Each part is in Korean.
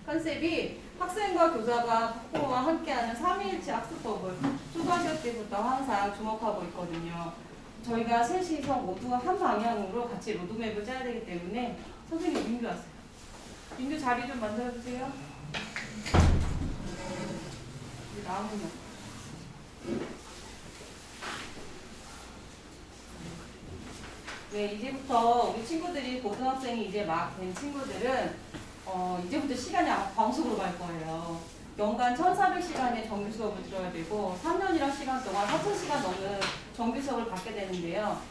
컨셉이 학생과 교사가 학부모와 함께하는 삼위일체 학습법을 초등학교 때부터 항상 주목하고 있거든요. 저희가 셋이서 모두 한 방향으로 같이 로드맵을 짜야 되기 때문에 선생님 민규 왔어요. 민규 자리 좀 만들어주세요. 나오군요. 네, 이제부터 우리 친구들이 고등학생이 이제 막 된 친구들은 이제부터 시간이 아마 광속으로 갈 거예요. 연간 1,400시간의 정규 수업을 들어야 되고 3년이란 시간 동안 4,000시간 넘는 정규 수업을 받게 되는데요.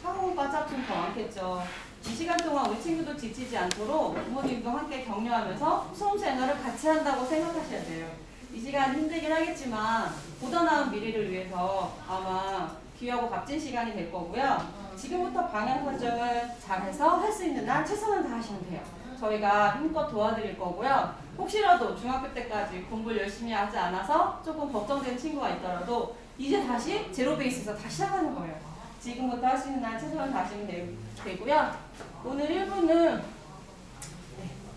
학원과 짝퉁 더 많겠죠. 이 시간 동안 우리 친구도 지치지 않도록 부모님도 함께 격려하면서 수험 생활을 같이 한다고 생각하셔야 돼요. 이 시간 힘들긴 하겠지만 보다 나은 미래를 위해서 아마 귀하고 값진 시간이 될 거고요. 지금부터 방향 설정을 잘해서 할 수 있는 한 최선을 다하시면 돼요. 저희가 힘껏 도와드릴 거고요. 혹시라도 중학교 때까지 공부를 열심히 하지 않아서 조금 걱정되는 친구가 있더라도 이제 다시 제로 베이스에서 다시 시작하는 거예요. 지금부터 할 수 있는 한 최선을 다하시면 되고요. 오늘 1부는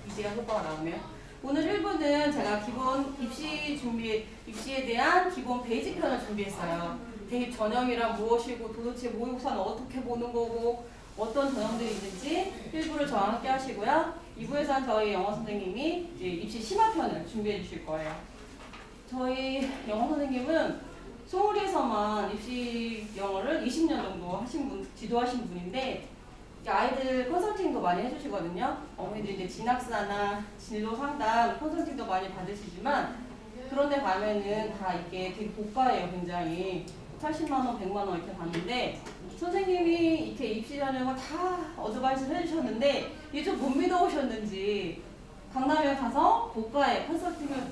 이제가 효과가 나오네요. 오늘 1부는 제가 기본 입시에 대한 기본 베이직 편을 준비했어요. 대입 전형이란 무엇이고 도대체 모의고사는 어떻게 보는 거고 어떤 전형들이 있는지 1부를 저와 함께 하시고요. 2부에서는 저희 영어 선생님이 이제 입시 심화편을 준비해 주실 거예요. 저희 영어 선생님은 송우리에서만 입시 영어를 20년 정도 지도하신 분인데 아이들 컨설팅도 많이 해주시거든요. 어머니들 이제 진학사나 진로 상담 컨설팅도 많이 받으시지만 그런데 가면은 다 이게 되게 고가예요. 굉장히 80만원, 100만원 이렇게 받는데 선생님이 이렇게 입시 전형을 다 어드바이스를 해주셨는데 이게 좀 못 믿어오셨는지 강남에 가서 고가의 컨설팅을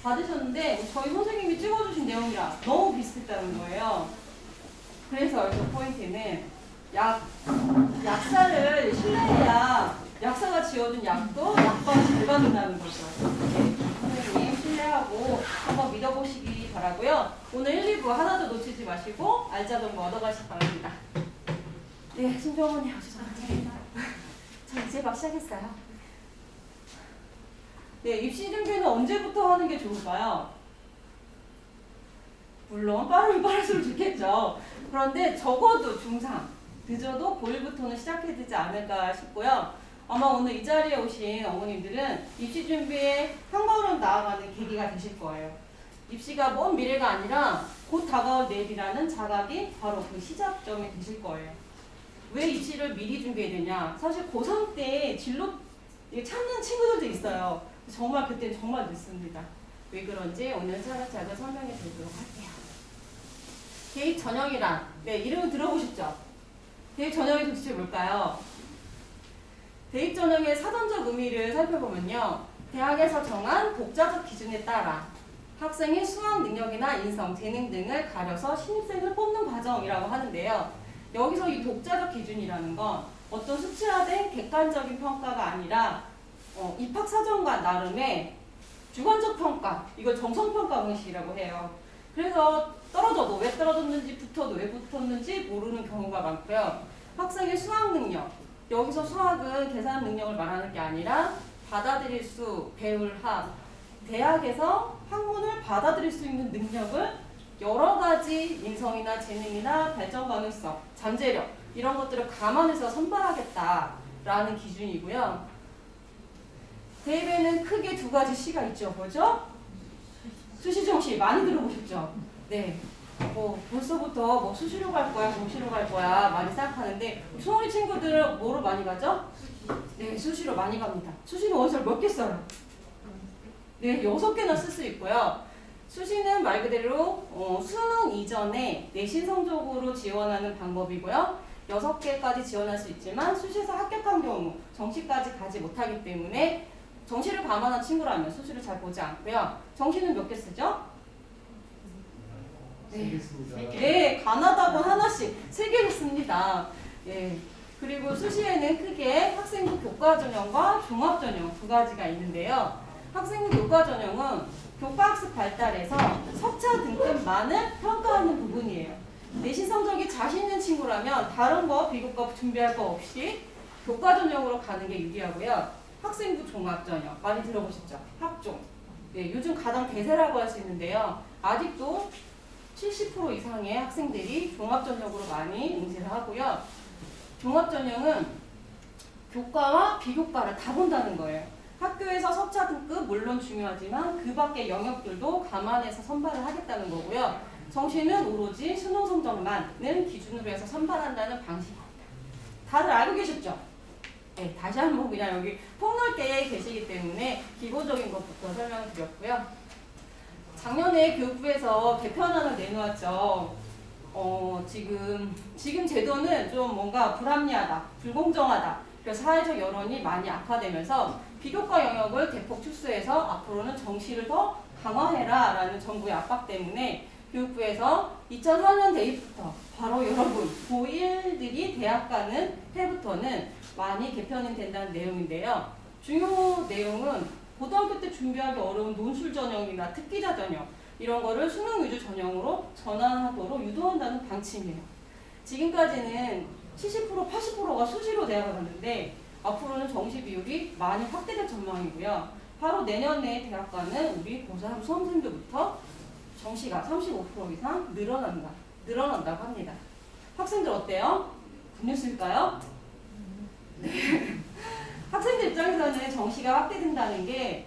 받으셨는데 저희 선생님이 찍어주신 내용이랑 너무 비슷했다는 거예요. 그래서 이 포인트는 약사를 신뢰해야 약사가 지어준 약도 약과를 잘 받는다는 거죠. 선생님 신뢰하고 한번 믿어보시기 바라고요. 오늘 1, 2부 하나도 놓치지 마시고 알짜 정보 얻어가시기 바랍니다. 네, 신정원이 죄송합니다. 저 이제 막 시작했어요. 네, 입시 준비는 언제부터 하는 게 좋을까요? 물론 빠르면 빠를수록 좋겠죠. 그런데 적어도 중3, 늦어도 고1부터는 시작해야 되지 않을까 싶고요. 아마 오늘 이 자리에 오신 어머님들은 입시 준비에 한 걸음 나아가는 계기가 되실 거예요. 입시가 먼 미래가 아니라 곧 다가올 내일이라는 자각이 바로 그 시작점이 되실 거예요. 왜 입시를 미리 준비해야 되냐? 사실 고3 때 진로 찾는 친구들도 있어요. 정말 그때는 정말 늦습니다. 왜 그런지 오늘 차근차근 설명해 드리도록 할게요. 대입 전형이란, 네, 이름은 들어보셨죠? 대입 전형이 도대체 뭘까요? 대입 전형의 사전적 의미를 살펴보면요. 대학에서 정한 독자적 기준에 따라 학생의 수학 능력이나 인성, 재능 등을 가려서 신입생을 뽑는 과정이라고 하는데요. 여기서 이 독자적 기준이라는 건 어떤 수치화된 객관적인 평가가 아니라 입학사정관 나름의 주관적 평가, 이걸 정성평가 방식이라고 해요. 그래서 떨어져도 왜 떨어졌는지 붙어도 왜 붙었는지 모르는 경우가 많고요. 학생의 수학 능력, 여기서 수학은 계산 능력을 말하는 게 아니라 받아들일 수, 배울 합, 대학에서 학문을 받아들일 수 있는 능력을 여러 가지 인성이나 재능이나 발전 가능성, 잠재력 이런 것들을 감안해서 선발하겠다라는 기준이고요. 대입에는 크게 두 가지 시가 있죠. 뭐죠? 수시, 정시 많이 들어보셨죠? 네. 벌써부터 수시로 갈 거야, 정시로 갈 거야 많이 생각하는데 송우리 친구들은 뭐로 많이 가죠? 네, 수시로 많이 갑니다. 수시는 원서를 몇 개 써요? 네, 6개나 쓸 수 있고요. 수시는 말 그대로 수능 이전에 내신 성적으로 지원하는 방법이고요. 6개까지 지원할 수 있지만 수시에서 합격한 경우 정시까지 가지 못하기 때문에 정시를 감안한 친구라면 수시를 잘 보지 않고요. 정시는 몇 개 쓰죠? 네, 네, 가나다본 하나씩 3개를 씁니다. 네. 그리고 수시에는 크게 학생부 교과전형과 종합전형 두 가지가 있는데요. 학생부 교과전형은 교과학습 발달에서 석차 등급만을 평가하는 부분이에요. 내신 성적이 자신 있는 친구라면 다른 거 비교과 준비할 거 없이 교과전형으로 가는 게 유리하고요. 학생부 종합전형 많이 들어보셨죠? 학종. 네, 요즘 가장 대세라고 할 수 있는데요. 아직도 70% 이상의 학생들이 종합전형으로 많이 응시를 하고요. 종합전형은 교과와 비교과를 다 본다는 거예요. 학교에서 석차 등급 물론 중요하지만 그 밖의 영역들도 감안해서 선발을 하겠다는 거고요. 정시는 오로지 수능 성적만을 기준으로 해서 선발한다는 방식입니다. 다들 알고 계셨죠? 네, 다시 한번 그냥 여기 폭넓게 계시기 때문에 기본적인 것부터 설명을 드렸고요. 작년에 교육부에서 개편안을 내놓았죠. 지금 제도는 좀 뭔가 불합리하다, 불공정하다. 그래서 사회적 여론이 많이 악화되면서 비교과 영역을 대폭 축소해서 앞으로는 정시를 더 강화해라 라는 정부의 압박 때문에 교육부에서 2004년 대입부터 바로 여러분 고1들이 대학 가는 해부터는 많이 개편이 된다는 내용인데요. 중요 내용은 고등학교 때 준비하기 어려운 논술 전형이나 특기자 전형 이런 거를 수능 위주 전형으로 전환하도록 유도한다는 방침이에요. 지금까지는 70%, 80%가 수시로 대학을 갔는데 앞으로는 정시 비율이 많이 확대될 전망이고요. 바로 내년에 대학 가는 우리 고3 수험생들부터 정시가 35% 이상 늘어난다고 합니다. 학생들 어때요? 굿뉴스일까요? 네. 학생들 입장에서는 정시가 확대된다는 게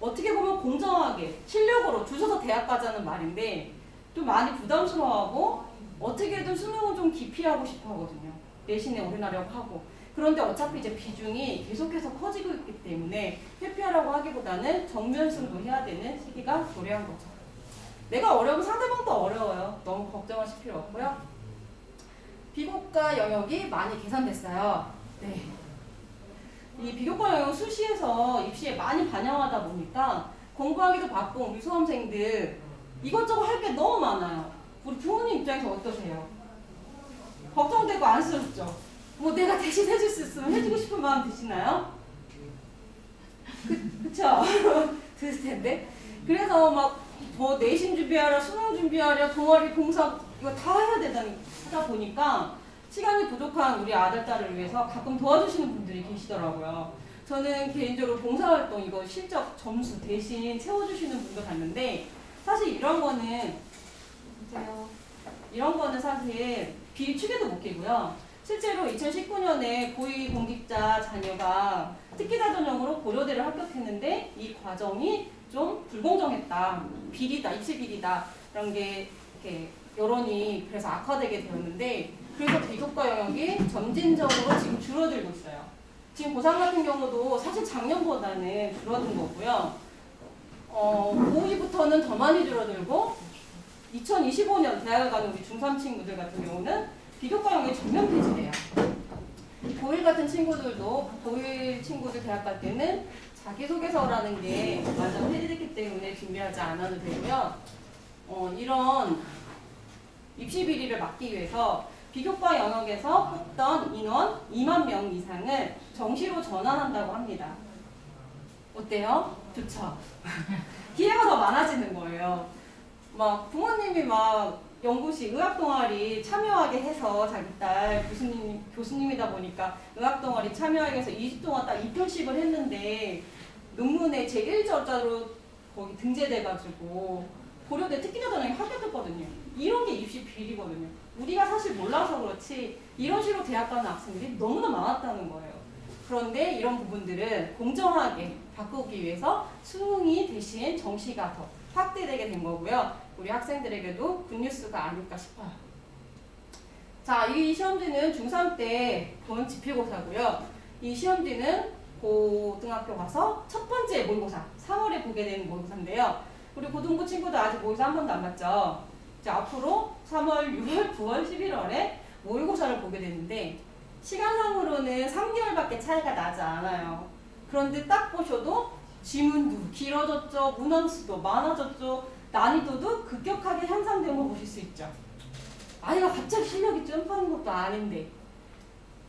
어떻게 보면 공정하게 실력으로 줄 서서 대학 가자는 말인데 좀 많이 부담스러워하고 어떻게든 수능은 좀 기피하고 싶어 하거든요. 내신에 올인하려고 하고. 그런데 어차피 이제 비중이 계속해서 커지고 있기 때문에 회피하라고 하기보다는 정면승부 해야 되는 시기가 도래한 거죠. 내가 어려우면 상대방도 어려워요. 너무 걱정하실 필요 없고요. 비교과 영역이 많이 개선됐어요. 네. 이 비교과 영역 수시에서 입시에 많이 반영하다 보니까 공부하기도 바쁜 우리 수험생들 이것저것 할 게 너무 많아요. 우리 부모님 입장에서 어떠세요? 걱정되고 안쓰럽죠? 뭐 내가 대신 해줄 수 있으면 해주고 싶은 마음 드시나요? 그쵸? 드실 텐데. 그래서 막 뭐 내신 준비하랴, 수능 준비하랴, 동아리 봉사 이거 다 해야 하다 보니까 시간이 부족한 우리 아들, 딸을 위해서 가끔 도와주시는 분들이 계시더라고요. 저는 개인적으로 봉사활동 이거 실적 점수 대신 채워주시는 분도 봤는데 사실 이런 거는 사실 비추계도 못 끼고요. 실제로 2019년에 고2 공직자 자녀가 특기자 전형으로 고려대를 합격했는데 이 과정이 좀 불공정했다, 비리다, 입시 비리다 이런 게 이렇게 여론이 그래서 악화되게 되었는데 그래서 비교과 영역이 점진적으로 지금 줄어들고 있어요. 지금 고3 같은 경우도 사실 작년보다는 줄어든 거고요. 고2부터는 더 많이 줄어들고 2025년 대학을 가는 우리 중3 친구들 같은 경우는 비교과 영역이 전면 폐지돼요. 고1 같은 친구들도 고1 친구들 대학 갈 때는 자기소개서라는 게 완전 폐지됐기 때문에 준비하지 않아도 되고요. 이런 입시 비리를 막기 위해서 비교과 영역에서 뽑던 인원 2만 명 이상을 정시로 전환한다고 합니다. 어때요? 좋죠? 기회가 더 많아지는 거예요. 막 부모님이 막 연구시 의학동아리 참여하게 해서 자기 딸 교수님이다 보니까 의학동아리 참여하게 해서 2주 동안 딱 2편씩을 했는데 논문에 제1저자로 거기 등재돼가지고 고려대 특기자 전형에 합격했거든요. 이런 게 입시 비리거든요. 우리가 사실 몰라서 그렇지 이런 식으로 대학 가는 학생들이 너무나 많았다는 거예요. 그런데 이런 부분들은 공정하게 바꾸기 위해서 수능이 대신 정시가 더 확대되게 된 거고요. 우리 학생들에게도 굿뉴스가 아닐까 싶어요. 자, 이 시험지는 중3 때 본 지필고사고요. 이 시험지는 고등학교 가서 첫 번째 모의고사, 3월에 보게 되는 모의고사인데요. 우리 고등부 친구들 아직 모의고사 한 번도 안 봤죠? 이제 앞으로 3월, 6월, 9월, 11월에 모의고사를 보게 되는데 시간상으로는 3개월밖에 차이가 나지 않아요. 그런데 딱 보셔도 지문도 길어졌죠, 문항수도 많아졌죠, 난이도도 급격하게 향상된 거 보실 수 있죠. 아이가 갑자기 실력이 점프하는 것도 아닌데.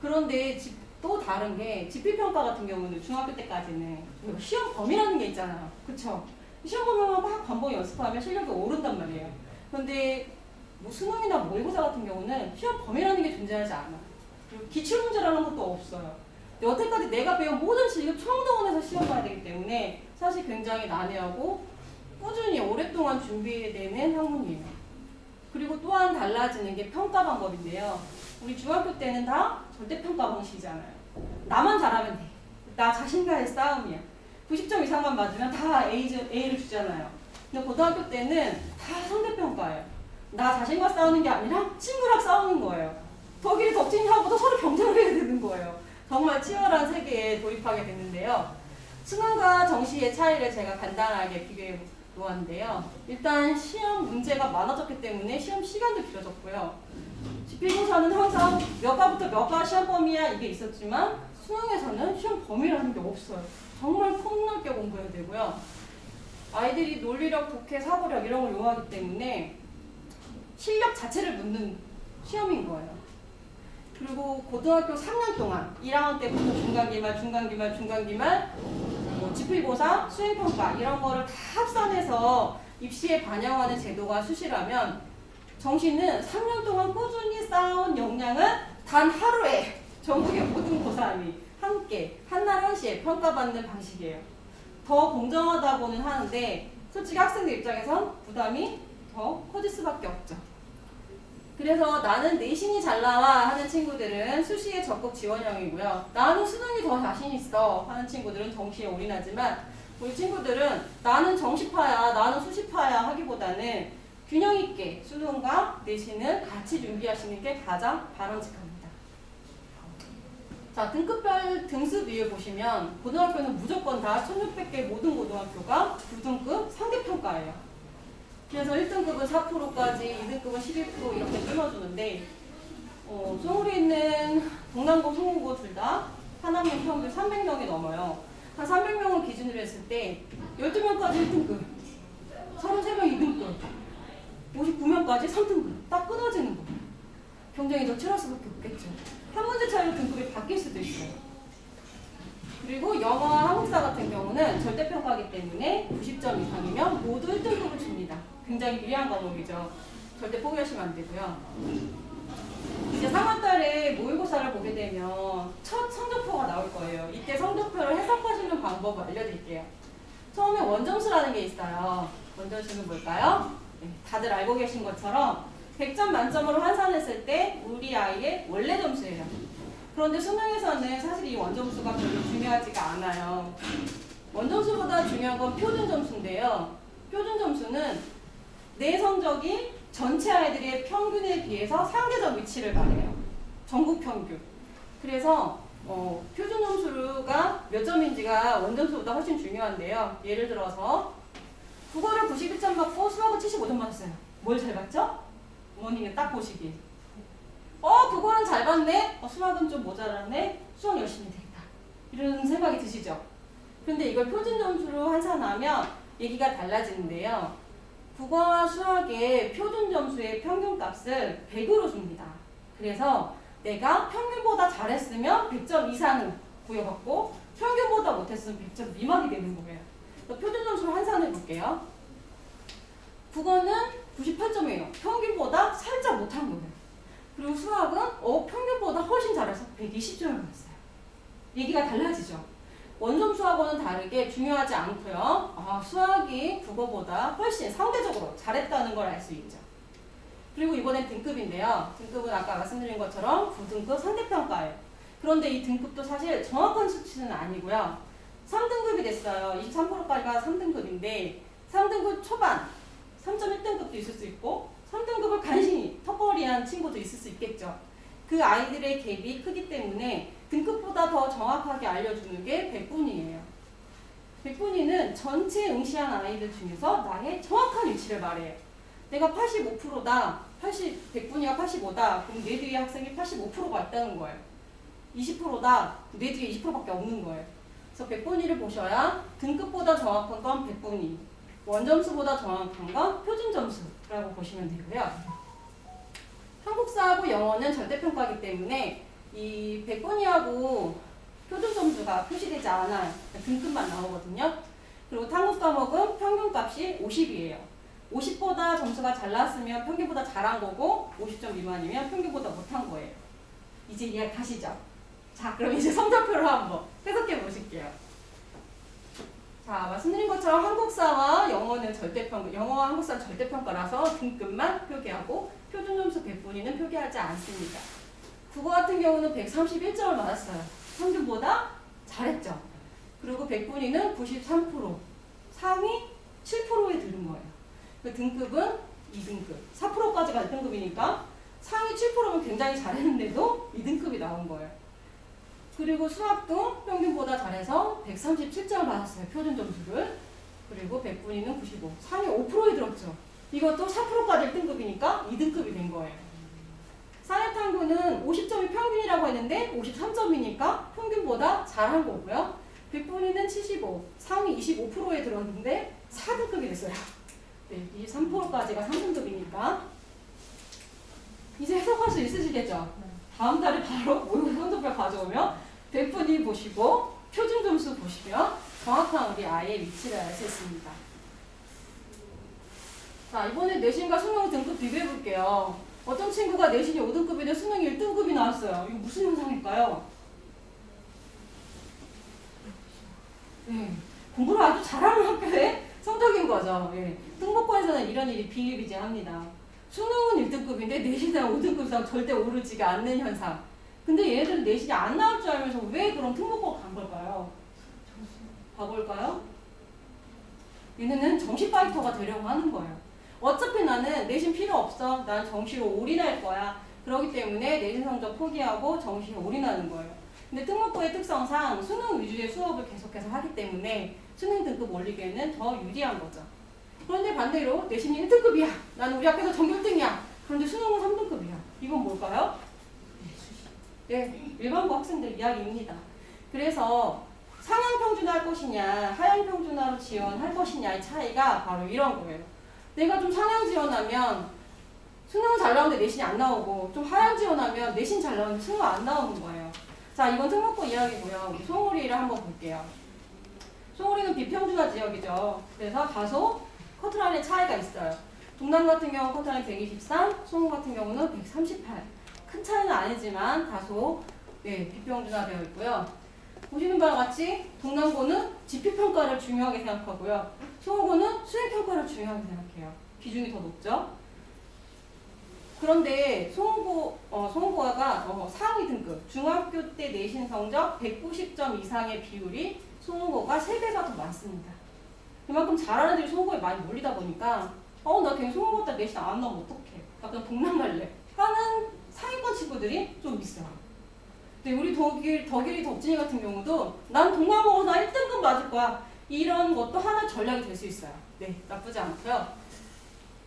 그런데 또 다른 게 지필평가 같은 경우는 중학교 때까지는 시험 범위라는 게 있잖아요. 그쵸? 시험 범위만 막 반복 연습하면 실력이 오른단 말이에요. 그런데 뭐 수능이나 모의고사 같은 경우는 시험 범위라는 게 존재하지 않아. 그리고 기출문제라는 것도 없어요. 여태까지 내가 배운 모든 지식을 총동원해서 시험 봐야 되기 때문에 사실 굉장히 난해하고 꾸준히 오랫동안 준비되는 학문이에요. 그리고 또한 달라지는 게 평가 방법인데요. 우리 중학교 때는 다 절대평가 방식이잖아요. 나만 잘하면 돼. 나 자신과의 싸움이야. 90점 이상만 맞으면 다 A를 주잖아요. 근데 고등학교 때는 다 상대평가예요. 나 자신과 싸우는 게 아니라 친구랑 싸우는 거예요. 덕일이 덕진이하고도 서로 경쟁을 해야 되는 거예요. 정말 치열한 세계에 돌입하게 됐는데요. 수능과 정시의 차이를 제가 간단하게 비교해 놓았는데요. 일단 시험 문제가 많아졌기 때문에 시험 시간도 길어졌고요. 지필고사는 항상 몇 과부터 몇 과 시험 범위야 이게 있었지만 수능에서는 시험 범위라는 게 없어요. 정말 폭넓게 공부해야 되고요. 아이들이 논리력, 독해, 사고력 이런 걸 요하기 때문에 실력 자체를 묻는 시험인 거예요. 그리고 고등학교 3년 동안 1학년 때부터 중간기말, 지필고사, 수행평가 이런 거를 다 합산해서 입시에 반영하는 제도가 수시라면 정시는 3년 동안 꾸준히 쌓아온 역량을 단 하루에 전국의 모든 고3이 함께 한날 한시에 평가받는 방식이에요. 더 공정하다고는 하는데 솔직히 학생들 입장에선 부담이 더 커질 수밖에 없죠. 그래서 나는 내신이 잘 나와 하는 친구들은 수시에 적극 지원형이고요. 나는 수능이 더 자신 있어 하는 친구들은 정시에 올인하지만 우리 친구들은 나는 정시파야, 나는 수시파야 하기보다는 균형 있게 수능과 내신을 같이 준비하시는 게 가장 바람직합니다. 자, 등급별 등습 위에 보시면 고등학교는 무조건 다 1600개 모든 고등학교가 9등급 상대평가예요. 그래서 1등급은 4%까지, 2등급은 11% 이렇게 끊어주는데 서울에 있는 동남고, 송우고 둘 다 한 학년 평균 300명이 넘어요. 한 300명을 기준으로 했을 때 12명까지 1등급, 33명 2등급, 59명까지 3등급 딱 끊어지는 거예요. 경쟁이 더 치열할 수밖에 없겠죠. 한 문제 차이로 등급이 바뀔 수도 있어요. 그리고 영어와 한국사 같은 경우는 절대평가이기 때문에 90점 이상이면 모두 1등급을 줍니다. 굉장히 유리한 과목이죠. 절대 포기하시면 안 되고요. 이제 3월달에 모의고사를 보게 되면 첫 성적표가 나올 거예요. 이때 성적표를 해석하시는 방법을 알려드릴게요. 처음에 원점수라는 게 있어요. 원점수는 뭘까요? 네, 다들 알고 계신 것처럼 100점 만점으로 환산했을 때 우리 아이의 원래 점수예요. 그런데 수능에서는 사실 이 원점수가 별로 중요하지가 않아요. 원점수보다 중요한 건 표준 점수인데요. 표준 점수는 내 성적이 전체 아이들의 평균에 비해서 상대적 위치를 말해요. 전국 평균. 그래서 표준 점수가 몇 점인지가 원점수보다 훨씬 중요한데요. 예를 들어서 국어를 91점 받고 수학을 75점 받았어요. 뭘 잘 봤죠? 어머니가 딱 보시기. 국어는 잘 봤네? 수학은 좀 모자랐네? 수학 열심히 되겠다. 이런 생각이 드시죠? 근데 이걸 표준 점수로 환산하면 얘기가 달라지는데요. 국어와 수학의 표준 점수의 평균값을 100으로 줍니다. 그래서 내가 평균보다 잘했으면 100점 이상을 부여받고 평균보다 못했으면 100점 미만이 되는 거예요. 표준 점수로 환산해 볼게요. 국어는 98점이에요. 평균보다 살짝 못한 거예요. 그리고 수학은 평균보다 훨씬 잘해서 120점을 받았어요. 얘기가 달라지죠. 원점수하고는 다르게 중요하지 않고요. 수학이 국어보다 훨씬 상대적으로 잘했다는 걸 알 수 있죠. 그리고 이번엔 등급인데요. 등급은 아까 말씀드린 것처럼 9등급 상대평가예요. 그런데 이 등급도 사실 정확한 수치는 아니고요. 3등급이 됐어요. 23%까지가 3등급인데 3등급 초반 3.1등급도 있을 수 있고 3등급을 간신히 턱걸이한 친구도 있을 수 있겠죠. 그 아이들의 갭이 크기 때문에 등급보다 더 정확하게 알려주는 게 백분위예요. 백분위는 전체 응시한 아이들 중에서 나의 정확한 위치를 말해요. 내가 85%다. 백분위가 85다. 그럼 내 뒤에 학생이 85%가 있다는 거예요. 20%다. 내 뒤에 20%밖에 없는 거예요. 그래서 백분위를 보셔야 등급보다 정확한 건 백분위, 원점수보다 정확한 건 표준점수라고 보시면 되고요. 한국사하고 영어는 절대평가이기 때문에 이 백분위하고 표준점수가 표시되지 않아요. 등급만 나오거든요. 그리고 한국 과목은 평균값이 50이에요. 50보다 점수가 잘 나왔으면 평균보다 잘한 거고 50점 미만이면 평균보다 못한 거예요. 이제 이해 가시죠? 자, 그럼 이제 성적표를 한번 해석해 보실게요. 자, 말씀드린 것처럼 한국사와 영어는 절대평가, 영어와 한국사는 절대평가라서 등급만 표기하고 표준점수 100분위는 표기하지 않습니다. 국어 같은 경우는 131점을 맞았어요. 평균보다 잘했죠. 그리고 100분위는 93%, 상위 7%에 들은 거예요. 그 등급은 2등급, 4%까지가 1등급이니까 상위 7%면 굉장히 잘했는데도 2등급이 나온 거예요. 그리고 수학도 평균보다 잘해서 137점을 받았어요. 표준 점수를. 그리고 100분위는 95, 상위 5%에 들었죠. 이것도 4%까지 1등급이니까 2등급이 된 거예요. 사회탐구는 50점이 평균이라고 했는데 53점이니까 평균보다 잘한 거고요. 100분위는 75, 상위 25%에 들었는데 4등급이 됐어요. 네, 23%까지가 3등급이니까. 이제 해석할 수 있으시겠죠? 다음 달에 바로 모의고사 성적표 가져오면 100분위 보시고 표준 점수 보시면 정확한 우리 아이의 위치를 알 수 있습니다. 자, 이번에 내신과 수능 등급 비교해 볼게요. 어떤 친구가 내신이 5등급인데 수능이 1등급이 나왔어요. 이거 무슨 현상일까요? 네, 공부를 아주 잘하는 학교의 성적인 거죠. 예. 특목고에서는 이런 일이 비일비재합니다. 수능은 1등급인데 내신은 5등급 이상 절대 오르지가 않는 현상. 근데 얘네들은 내신이 안 나올 줄 알면서 왜 그럼 특목고 간 걸까요? 봐볼까요? 얘네는 정시 파이터가 되려고 하는 거예요. 어차피 나는 내신 필요 없어. 난 정시로 올인할 거야. 그렇기 때문에 내신 성적 포기하고 정시에 올인하는 거예요. 근데 특목고의 특성상 수능 위주의 수업을 계속해서 하기 때문에 수능 등급 올리기에는 더 유리한 거죠. 그런데 반대로 내신이 1등급이야. 나는 우리 학교에서 전교 1등이야. 그런데 수능은 3등급이야. 이건 뭘까요? 네, 일반고 학생들 이야기입니다. 그래서 상향 평준화 할 것이냐, 하향 평준화로 지원할 것이냐의 차이가 바로 이런 거예요. 내가 좀 상향 지원하면 수능은 잘 나오는데 내신이 안 나오고, 좀 하향 지원하면 내신 잘 나오는데 수능 안 나오는 거예요. 자, 이건 특목고 이야기고요. 우리 송우리를 한번 볼게요. 송우리는 비평준화 지역이죠. 그래서 다소 커트라인의 차이가 있어요. 동남 같은 경우 커트라인 123, 송우 같은 경우는 138. 큰 차이는 아니지만 다소 비평준화되어 있고요. 보시는 바와 같이 동남고는 지필평가를 중요하게 생각하고요. 송우고는 수행평가를 중요하게 생각해요. 비중이 더 높죠. 그런데 송우고가 상위 등급, 중학교 때 내신 성적 190점 이상의 비율이 송우고가 3배가 더 많습니다. 그만큼 잘하는 애들이 송우고에 많이 몰리다 보니까 나 그냥 송우고 때 내신 안 나오면 어떡해. 약간 동남 갈래 하는 상위권 친구들이 좀 있어요. 근데 우리 덕일이 덕진이 같은 경우도 난 동남고 나 1등급 맞을 거야. 이런 것도 하나 전략이 될 수 있어요. 네, 나쁘지 않고요.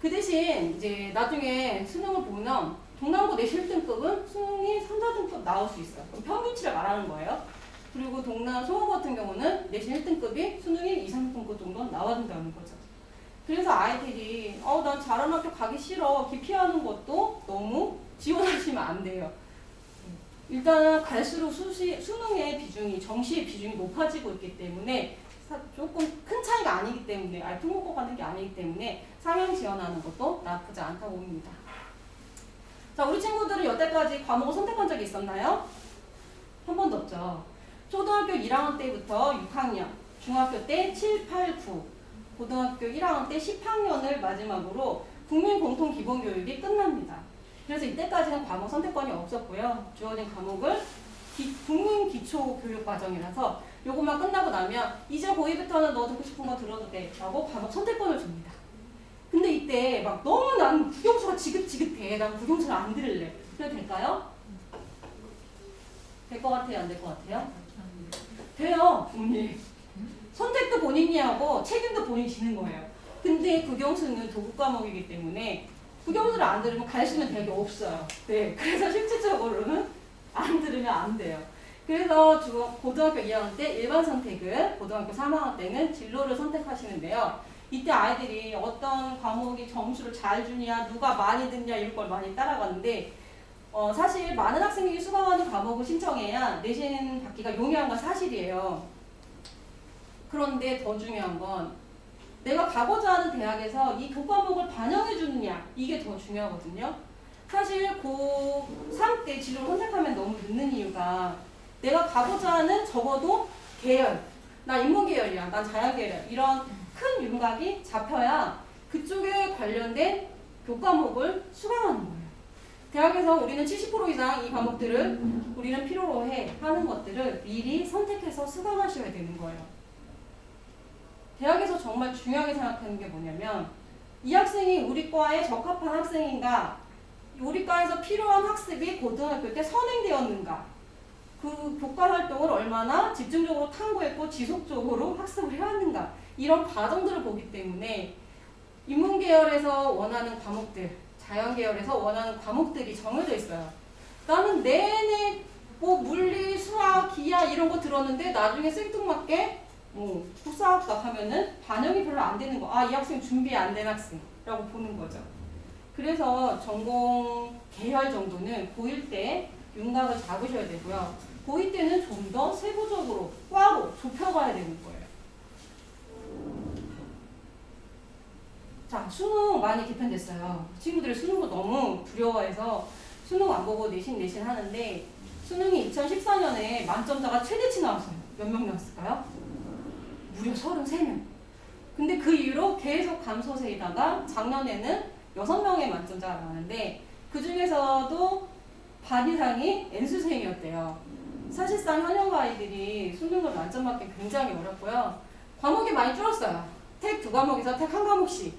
그 대신 이제 나중에 수능을 보면 동남고 내신 1등급은 수능이 3, 4등급 나올 수 있어요. 그럼 평균치를 말하는 거예요. 그리고 송우 같은 경우는 내신 1등급이 수능이 2, 3등급 정도 나와준다는 거죠. 그래서 아이들이 난 잘하는 학교 가기 싫어 기피하는 것도 너무 지원하시면 안 돼요. 일단 갈수록 수능의 비중이, 정시의 비중이 높아지고 있기 때문에 조금 큰 차이가 아니기 때문에, 특목고 가는 게 아니기 때문에 상향 지원하는 것도 나쁘지 않다고 봅니다. 자, 우리 친구들은 여태까지 과목을 선택한 적이 있었나요? 한 번도 없죠. 초등학교 1학년 때부터 6학년, 중학교 때 7, 8, 9, 고등학교 1학년 때 10학년을 마지막으로 국민공통기본교육이 끝납니다. 그래서 이때까지는 과목 선택권이 없었고요. 주어진 과목을 국민기초교육과정이라서 요것만 끝나고 나면 이제 고2부터는 너 듣고 싶은 거 들어도 돼 라고 과목 선택권을 줍니다. 근데 이때 막 너무 난 국영수가 지긋지긋해. 난 국영수를 안 들을래. 그래도 될까요? 될 것 같아요? 안 될 것 같아요? 돼요. 언니. 선택도 본인이 하고 책임도 본인이 지는 거예요. 근데 국영수는 도구 과목이기 때문에 국영수를 안 들으면 갈 수 있는 대학이 없어요. 네, 그래서 실질적으로는 안 들으면 안 돼요. 그래서 고등학교 2학년 때 일반 선택을, 고등학교 3학년 때는 진로를 선택하시는데요. 이때 아이들이 어떤 과목이 점수를 잘 주냐, 누가 많이 듣냐 이런 걸 많이 따라가는데 사실 많은 학생들이 수강하는 과목을 신청해야 내신 받기가 용이한 건 사실이에요. 그런데 더 중요한 건 내가 가고자 하는 대학에서 이 교과목을 반영해 주느냐, 이게 더 중요하거든요. 사실 고3 때 진로를 선택하면 너무 늦는 이유가 내가 가고자 하는 적어도 계열, 나 인문계열이야, 난 자연계열이야, 이런 큰 윤곽이 잡혀야 그쪽에 관련된 교과목을 수강하는 거예요. 대학에서 우리는 70% 이상 이 과목들을 우리는 필요로 해 하는 것들을 미리 선택해서 수강하셔야 되는 거예요. 대학에서 정말 중요하게 생각하는 게 뭐냐면 이 학생이 우리 과에 적합한 학생인가, 우리 과에서 필요한 학습이 고등학교 때 선행되었는가, 그 교과 활동을 얼마나 집중적으로 탐구했고 지속적으로 학습을 해왔는가, 이런 과정들을 보기 때문에 인문계열에서 원하는 과목들, 자연계열에서 원하는 과목들이 정해져 있어요. 나는 내내 뭐 물리, 수학, 기하 이런 거 들었는데 나중에 생뚱맞게 뭐 국사학과 하면은 반영이 별로 안 되는 거. 아, 이 학생 준비 안 된 학생이라고 보는 거죠. 그래서 전공 계열 정도는 고1 때 윤곽을 잡으셔야 되고요. 고2 때는 좀 더 세부적으로 과로 좁혀가야 되는 거예요. 자, 수능 많이 개편됐어요. 친구들이 수능을 너무 두려워해서 수능 안 보고 내신 하는데 수능이 2014년에 만점자가 최대치 나왔어요. 몇 명 나왔을까요? 무려 33명. 근데 그 이후로 계속 감소세이다가 작년에는 6명의 만점자가 나왔는데 그 중에서도 반 이상이 N수생이었대요. 사실상 현역 아이들이 수능을 만점 받기 굉장히 어렵고요. 과목이 많이 줄었어요. 택 2과목에서 택 1과목씩.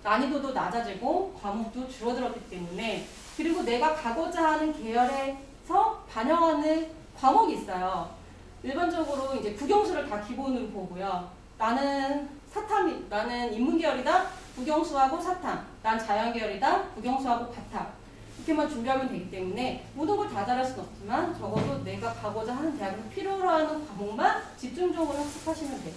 난이도도 낮아지고 과목도 줄어들었기 때문에, 그리고 내가 가고자 하는 계열에서 반영하는 과목이 있어요. 일반적으로 이제 국영수를 다 기본으로 보고요. 나는 인문계열이다. 국영수하고 사탐. 난 자연계열이다. 국영수하고 바탕. 이렇게만 준비하면 되기 때문에 모든 걸 다 잘할 수는 없지만 적어도 내가 가고자 하는 대학에서 필요로 하는 과목만 집중적으로 학습하시면 돼요.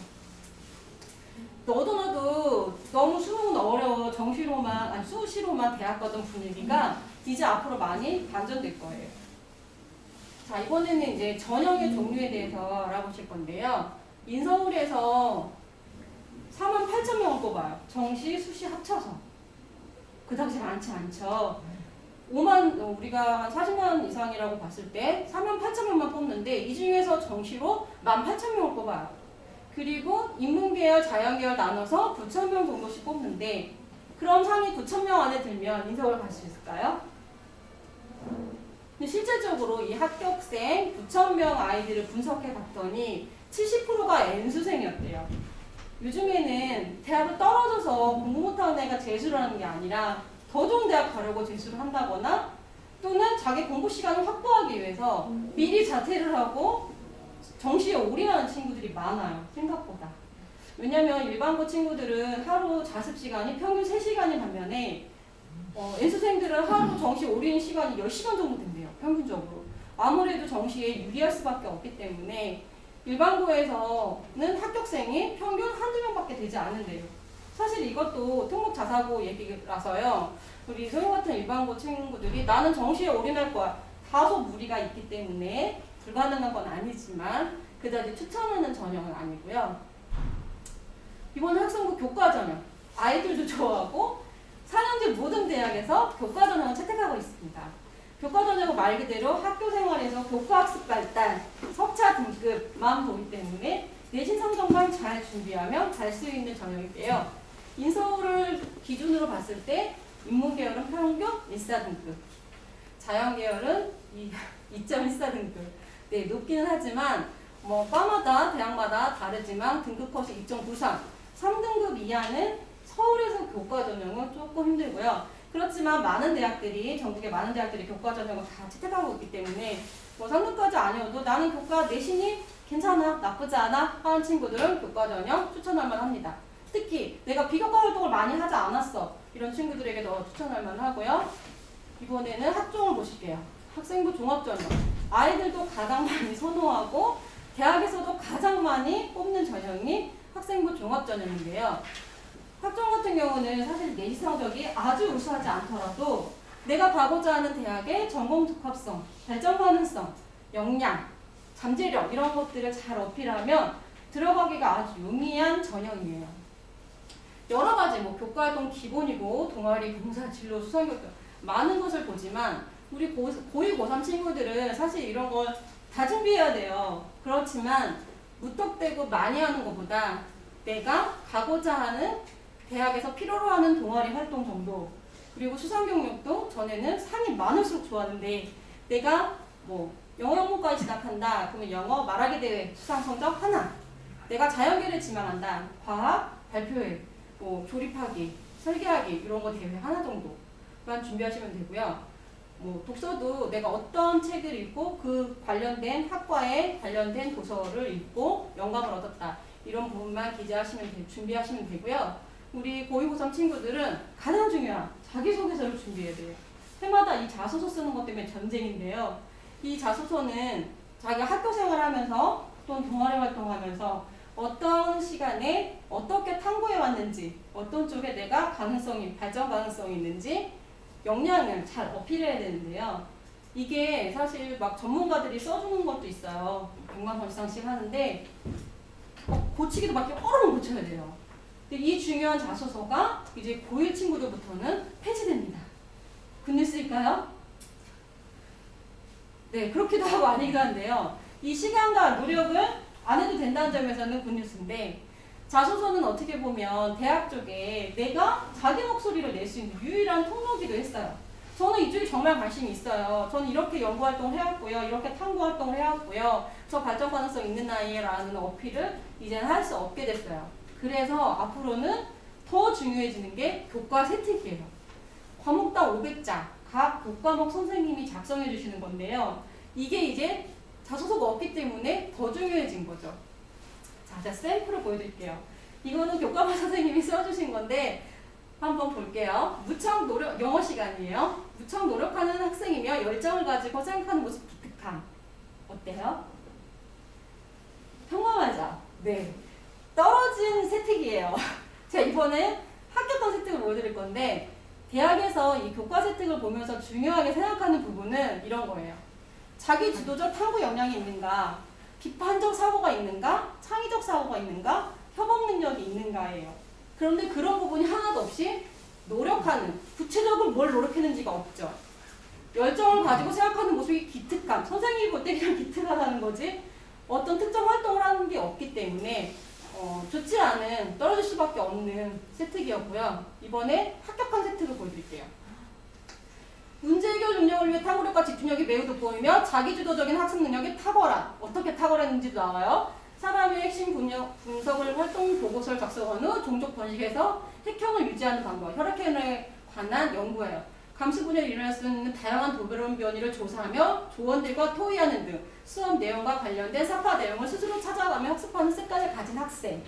너도 너무 수능은 어려워 정시로만 수시로만 대학 가던 분위기가 이제 앞으로 많이 반전될 거예요. 자, 이번에는 이제 전형의 종류에 대해서 알아보실 건데요. 인서울에서 48,000명을 뽑아요. 정시, 수시 합쳐서. 그 당시 많지 않죠. 우리가 한 40만 이상이라고 봤을 때 48,000명만 뽑는데 이 중에서 정시로 18,000명을 뽑아요. 그리고 인문계열, 자연계열 나눠서 9,000명 정도씩 뽑는데, 그럼 상위 9,000명 안에 들면 인서울 갈 수 있을까요? 근데 실제적으로 이 합격생 9,000명 아이들을 분석해 봤더니 70%가 N수생이었대요. 요즘에는 대학을 떨어져서 공부 못하는 애가 재수를 하는 게 아니라 더 좋은 대학 가려고 재수를 한다거나 또는 자기 공부 시간을 확보하기 위해서 미리 자퇴를 하고 정시에 올인하는 친구들이 많아요. 생각보다. 왜냐면 일반고 친구들은 하루 자습 시간이 평균 3시간인 반면에 N수생들은 하루 정시 올인 시간이 10시간 정도 된대요. 평균적으로. 아무래도 정시에 유리할 수밖에 없기 때문에 일반고에서는 합격생이 평균 한두 명밖에 되지 않는데요. 사실 이것도 특목자사고 얘기라서요. 우리 소영 같은 일반고 친구들이 나는 정시에 올인할 거야. 다소 무리가 있기 때문에 불가능한 건 아니지만 그다지 추천하는 전형은 아니고요. 이번 학생부 교과 전형. 아이들도 좋아하고 4년제 모든 대학에서 교과 전형을 채택하고 있습니다. 교과 전형은 말 그대로 학교 생활에서 교과 학습 발달, 석차 등급만 보기 때문에 내신 성적만 잘 준비하면 갈 수 있는 전형인데요. 인서울을 기준으로 봤을 때 인문계열은 평균 1사등급, 자연계열은 2.14등급. 네, 높기는 하지만 과마다 대학마다 다르지만 등급컷이 2.93, 3등급 이하는 서울에서 교과 전형은 조금 힘들고요. 그렇지만 전국의 많은 대학들이 교과 전형을 다 채택하고 있기 때문에 3등까지 아니어도 나는 교과 내신이 괜찮아, 나쁘지 않아 하는 친구들은 교과 전형 추천할 만합니다. 특히 내가 비교과 활동을 많이 하지 않았어, 이런 친구들에게도 추천할 만하고요. 이번에는 학종을 보실게요. 학생부 종합전형. 아이들도 가장 많이 선호하고 대학에서도 가장 많이 뽑는 전형이 학생부 종합전형인데요. 학종 같은 경우는 사실 내신 성적이 아주 우수하지 않더라도 내가 가고자 하는 대학의 전공 적합성, 발전 가능성, 역량, 잠재력 이런 것들을 잘 어필하면 들어가기가 아주 용이한 전형이에요. 여러 가지 교과활동 기본이고 동아리, 봉사, 진로, 수상교육 많은 것을 보지만 우리 고2, 고3 친구들은 사실 이런 걸 다 준비해야 돼요. 그렇지만 무턱대고 많이 하는 것보다 내가 가고자 하는 대학에서 필요로 하는 동아리 활동 정도, 그리고 수상 경력도 전에는 상이 많을수록 좋았는데 내가 뭐 영어 연구과에 진학한다 그러면 영어 말하기 대회 수상 성적 하나, 내가 자연계를 지망한다 과학 발표회 뭐 조립하기 설계하기 이런 거 대회 하나 정도만 준비하시면 되고요. 뭐 독서도 내가 어떤 책을 읽고 그 관련된 학과에 관련된 도서를 읽고 영감을 얻었다 이런 부분만 준비하시면 되고요. 우리 고2 고3 친구들은 가장 중요한 자기소개서를 준비해야 돼요. 해마다 이 자소서 쓰는 것 때문에 전쟁인데요. 이 자소서는 자기가 학교 생활하면서 또는 동아리 활동하면서 어떤 시간에 어떻게 탐구해 왔는지, 어떤 쪽에 내가 발전 가능성이 있는지 역량을 잘 어필해야 되는데요. 이게 사실 막 전문가들이 써주는 것도 있어요. 100만 원 이상씩 하는데 고치기도 막 여러 번 고쳐야 돼요. 근데 이 중요한 자소서가 이제 고1 친구들부터는 폐지됩니다. 굿뉴스일까요? 네, 그렇기도 하고 아니기도 한데요. 이 시간과 노력을 안 해도 된다는 점에서는 굿뉴스인데, 자소서는 어떻게 보면 대학 쪽에 내가 자기 목소리를 낼 수 있는 유일한 통로기도 했어요. 저는 이쪽에 정말 관심이 있어요. 저는 이렇게 연구활동을 해왔고요. 이렇게 탐구활동을 해왔고요. 저 발전 가능성 있는 나이에라는 어필을 이제는 할 수 없게 됐어요. 그래서 앞으로는 더 중요해지는 게 교과 세특이에요. 과목당 500자, 각 교과목 선생님이 작성해 주시는 건데요. 이게 이제 자소서가 없기 때문에 더 중요해진 거죠. 자, 제가 샘플을 보여드릴게요. 이거는 교과목 선생님이 써주신 건데 한번 볼게요. 무척 영어 시간이에요. 무척 노력하는 학생이며 열정을 가지고 생각하는 모습 기특함. 어때요? 평범하죠? 네. 떨어진 세특이에요. 제가 이번에 합격한 세특을 보여드릴 건데, 대학에서 이 교과 세특을 보면서 중요하게 생각하는 부분은 이런 거예요. 자기 주도적 탐구 역량이 있는가, 비판적 사고가 있는가, 창의적 사고가 있는가, 협업 능력이 있는가예요. 그런데 그런 부분이 하나도 없이 노력하는, 구체적으로 뭘 노력했는지가 없죠. 열정을 가지고 생각하는 모습이 기특함, 선생님이 볼 때 그냥 기특하다는 거지 어떤 특정 활동을 하는 게 없기 때문에 좋지 않은, 떨어질 수밖에 없는 세특이었고요. 이번에 합격한 세특을 보여드릴게요. 문제 해결 능력을 위해 탐구력과 집중력이 매우 돋보이며 자기주도적인 학습 능력이 탁월한, 어떻게 탁월했는지도 나와요. 사람의 핵심 분석을 활동 보고서를 작성한 후 종족 번식에서 획형을 유지하는 방법, 혈액형에 관한 연구예요. 감시 분야에 일어날 수 있는 다양한 도배론 변이를 조사하며 조원들과 토의하는 등 수업 내용과 관련된 사파 내용을 스스로 찾아가며 학습하는 습관을 가진 학생.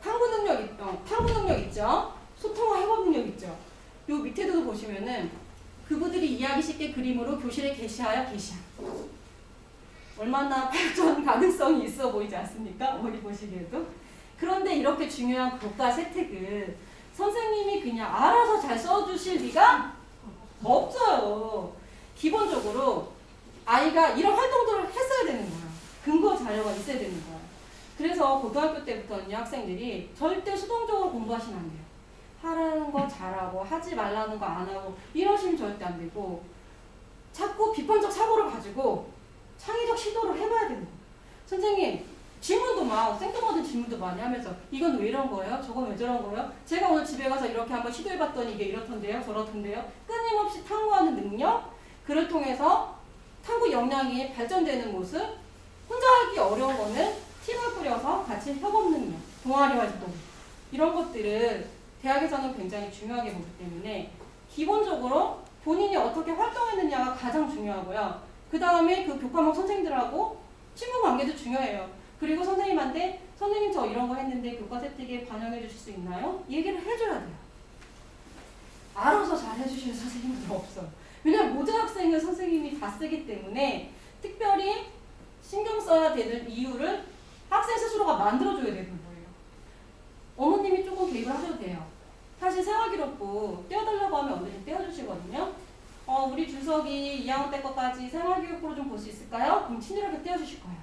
탐구 능력 있죠? 소통과 협업 능력 있죠? 요 밑에도 보시면은 그분들이 이해하기 쉽게 그림으로 교실에 게시하여 게시함. 얼마나 발전 가능성이 있어 보이지 않습니까? 어디 보시기에도. 그런데 이렇게 중요한 교과 세특을 선생님이 그냥 알아서 잘 써주실 리가 없어요. 기본적으로 아이가 이런 활동들을 했어야 되는 거야. 근거 자료가 있어야 되는 거야. 그래서 고등학교 때부터는 학생들이 절대 수동적으로 공부하시면 안 돼요. 하라는 거 잘하고 하지 말라는 거 안 하고 이러시면 절대 안 되고, 자꾸 비판적 사고를 가지고 창의적 시도를 해봐야 되는 거예요. 선생님 질문도 막 생뚱맞은 질문도 많이 하면서 이건 왜 이런 거예요? 저건 왜 저런 거예요? 제가 오늘 집에 가서 이렇게 한번 시도해봤더니 이게 이렇던데요? 저렇던데요? 끊임없이 탐구하는 능력, 그를 통해서 탐구 역량이 발전되는 모습, 혼자 하기 어려운 거는 팀을 꾸려서 같이 협업 능력, 동아리 활동, 이런 것들을 대학에서는 굉장히 중요하게 보기 때문에 기본적으로 본인이 어떻게 활동했느냐가 가장 중요하고요. 그 다음에 그 교과목 선생님들하고 친구 관계도 중요해요. 그리고 선생님한테 선생님 저 이런 거 했는데 교과 세특에 반영해 주실 수 있나요? 얘기를 해줘야 돼요. 알아서 잘 해주시는 선생님들은 없어요. 왜냐하면 모든 학생을 선생님이 다 쓰기 때문에 특별히 신경 써야 되는 이유를 학생 스스로가 만들어줘야 되는 거예요. 어머님이 조금 개입을 하셔도 돼요. 사실 생활기록부 떼어달라고 하면 언제든 떼어주시거든요. 우리 준석이 2학년 때 것까지 생활기록부로 좀 볼 수 있을까요? 그럼 친절하게 떼어주실 거예요.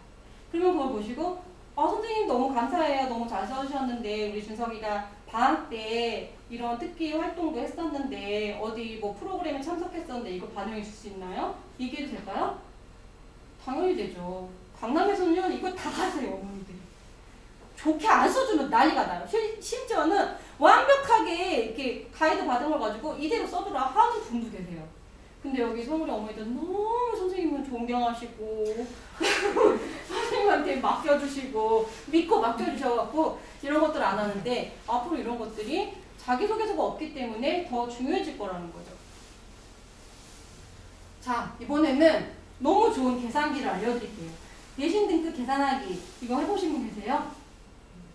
그러면 그걸 보시고 선생님 너무 감사해요. 너무 잘 써주셨는데 우리 준석이가 방학 때 이런 특기 활동도 했었는데 어디 뭐 프로그램에 참석했었는데 이거 반영해 줄 수 있나요? 얘기해도 될까요? 당연히 되죠. 강남에서는요, 이거 다 가세요, 어머니들이. 좋게 안 써주면 난리가 나요. 심지어는 완벽하게 이렇게 가이드 받은 걸 가지고 이대로 써주라 하는 분도 계세요. 근데 여기 서울의 어머니들 너무 선생님을 존경하시고 선생님한테 맡겨주시고 믿고 맡겨주셔갖고 이런 것들 안 하는데 앞으로 이런 것들이 자기소개서가 없기 때문에 더 중요해질 거라는 거죠. 자, 이번에는 너무 좋은 계산기를 알려드릴게요. 내신 등급 계산하기 이거 해보신 분 계세요?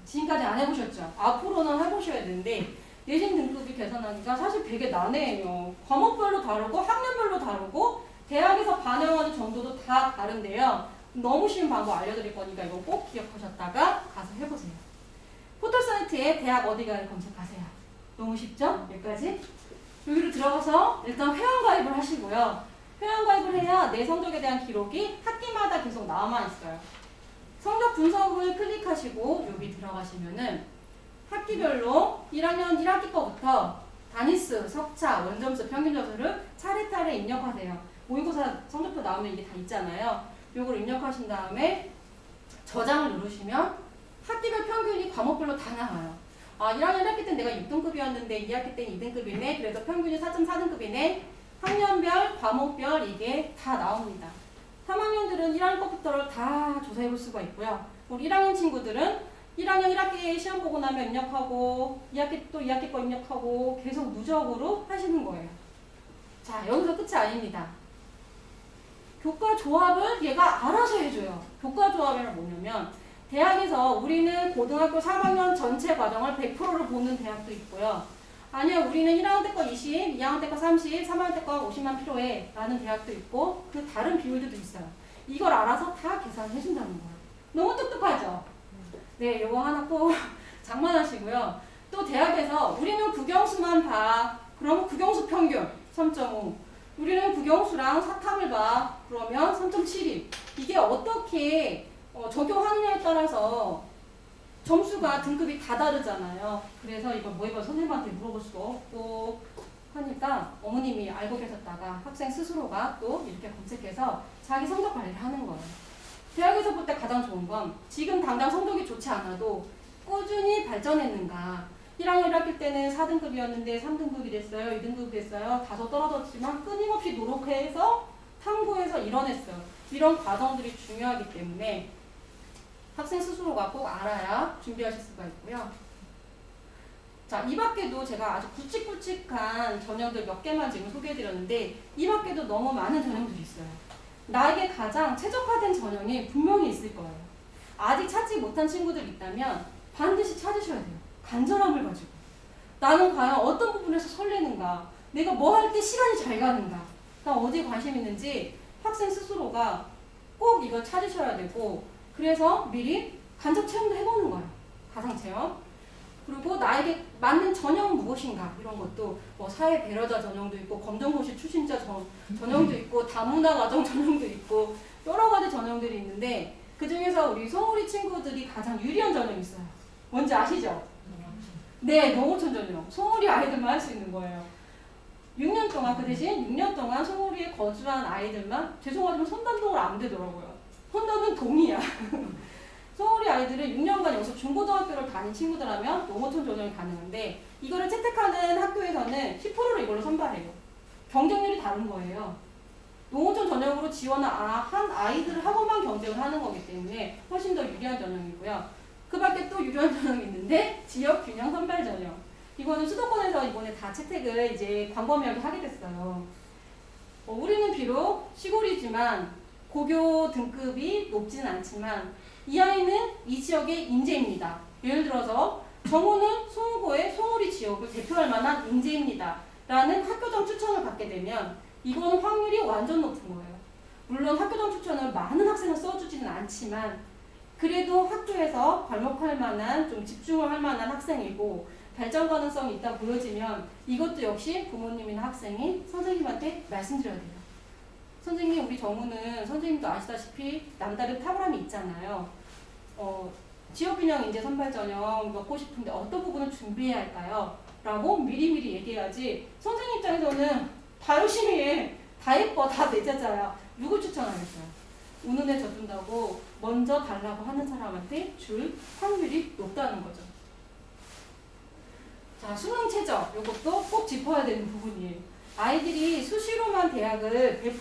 지금까지 안 해보셨죠? 앞으로는 해보셔야 되는데 내신 등급이 계산하기가 사실 되게 난해해요. 과목별로 다르고 학년별로 다르고 대학에서 반영하는 정도도 다 다른데요. 너무 쉬운 방법 알려드릴 거니까 이거 꼭 기억하셨다가 가서 해보세요. 포털사이트에 대학 어디가를 검색하세요. 너무 쉽죠? 여기까지. 여기로 들어가서 일단 회원가입을 하시고요. 회원가입을 해야 내 성적에 대한 기록이 학기마다 계속 남아있어요. 성적 분석을 클릭하시고 여기 들어가시면은 학기별로 1학년 1학기 거부터 단위수, 석차, 원점수, 평균점수를 차례차례 입력하세요. 모의고사 성적표 나오면 이게 다 있잖아요. 요걸 입력하신 다음에 저장을 누르시면 학기별 평균이 과목별로 다 나와요. 아, 1학년 1학기 때 내가 6등급이었는데 2학기 때 2등급이네. 그래서 평균이 4.4등급이네. 학년별, 과목별 이게 다 나옵니다. 3학년들은 1학년 것부터를 다 조사해 볼 수가 있고요. 우리 1학년 친구들은 1학년 1학기 시험 보고 나면 입력하고 2학기 또 2학기 거 입력하고 계속 누적으로 하시는 거예요. 자, 여기서 끝이 아닙니다. 교과 조합을 얘가 알아서 해줘요. 교과 조합이란 뭐냐면 대학에서 우리는 고등학교 3학년 전체 과정을 100%를 보는 대학도 있고요. 아니야, 우리는 1학년 때 거 20, 2학년 때 거 30, 3학년 때 거 50만 필요해 라는 대학도 있고 그 다른 비율들도 있어요. 이걸 알아서 다 계산해 준다는 거예요. 너무 똑똑하죠? 네, 요거 하나 꼭 장만하시고요. 또 대학에서 우리는 국영수만 봐. 그러면 국영수 평균 3.5. 우리는 국영수랑 사탐을 봐. 그러면 3.72. 이게 어떻게 적용하느냐에 따라서 점수가 등급이 다 다르잖아요. 그래서 이거 뭐 해봐 선생님한테 물어볼 수도 없고 하니까 어머님이 알고 계셨다가 학생 스스로가 또 이렇게 검색해서 자기 성적 관리를 하는 거예요. 대학에서 볼 때 가장 좋은 건 지금 당장 성적이 좋지 않아도 꾸준히 발전했는가. 1학년 1학기 때는 4등급이었는데 3등급이 됐어요. 2등급이 됐어요. 다소 떨어졌지만 끊임없이 노력해서 탐구해서 이뤄냈어요. 이런 과정들이 중요하기 때문에 학생 스스로가 꼭 알아야 준비하실 수가 있고요. 자, 이 밖에도 제가 아주 굵직굵직한 전형들 몇 개만 지금 소개해드렸는데 이 밖에도 너무 많은 전형들이 있어요. 나에게 가장 최적화된 전형이 분명히 있을 거예요. 아직 찾지 못한 친구들 있다면 반드시 찾으셔야 돼요. 간절함을 가지고. 나는 과연 어떤 부분에서 설레는가? 내가 뭐 할 때 시간이 잘 가는가? 나 어디에 관심 있는지 학생 스스로가 꼭 이걸 찾으셔야 되고 그래서 미리 간접 체험도 해보는 거예요. 가상체험. 그리고 나에게 맞는 전형은 무엇인가 이런 것도 뭐 사회 배려자 전형도 있고 검정고시 출신자 전형도 있고 다문화 가정 전형도 있고 여러 가지 전형들이 있는데 그 중에서 우리 송우리 친구들이 가장 유리한 전형이 있어요. 뭔지 아시죠? 네, 농어촌 전형. 송우리 아이들만 할 수 있는 거예요. 6년 동안 그 대신 6년 동안 송우리에 거주한 아이들만 죄송하지만 선단동을 안 되더라고요. 선단은 동이야. 송우리 아이들은 6년간 여기서 중고등학교를 다닌 친구들하면 농어촌 전형이 가능한데 이거를 채택하는 학교에서는 10%를 이걸로 선발해요. 경쟁률이 다른 거예요. 농어촌 전형으로 지원한 아이들을 하고만 경쟁을 하는 거기 때문에 훨씬 더 유리한 전형이고요. 그 밖에 또 유리한 전형이 있는데 지역 균형 선발 전형. 이거는 수도권에서 이번에 다 채택을 이제 광범위하게 하게 됐어요. 우리는 비록 시골이지만 고교 등급이 높지는 않지만 이 아이는 이 지역의 인재입니다. 예를 들어서 정우는 송우고의 송우리 지역을 대표할 만한 인재입니다. 라는 학교장 추천을 받게 되면 이거는 확률이 완전 높은 거예요. 물론 학교장 추천을 많은 학생을 써주지는 않지만 그래도 학교에서 괄목할 만한 좀 집중을 할 만한 학생이고 발전 가능성이 있다 보여지면 이것도 역시 부모님이나 학생이 선생님한테 말씀드려야 돼요. 선생님, 우리 정우는 선생님도 아시다시피 남다른 탁월함이 있잖아요. 지역균형 인재 선발 전형 넣고 싶은데 어떤 부분을 준비해야 할까요? 라고 미리미리 얘기해야지 선생님 입장에서는 다 열심히 해, 다 예뻐, 다 내 제자야. 누굴 추천하겠어요? 운운에 젖준다고 먼저 달라고 하는 사람한테 줄 확률이 높다는 거죠. 자, 수능 최저. 이것도 꼭 짚어야 되는 부분이에요. 아이들이 수시로만 대학을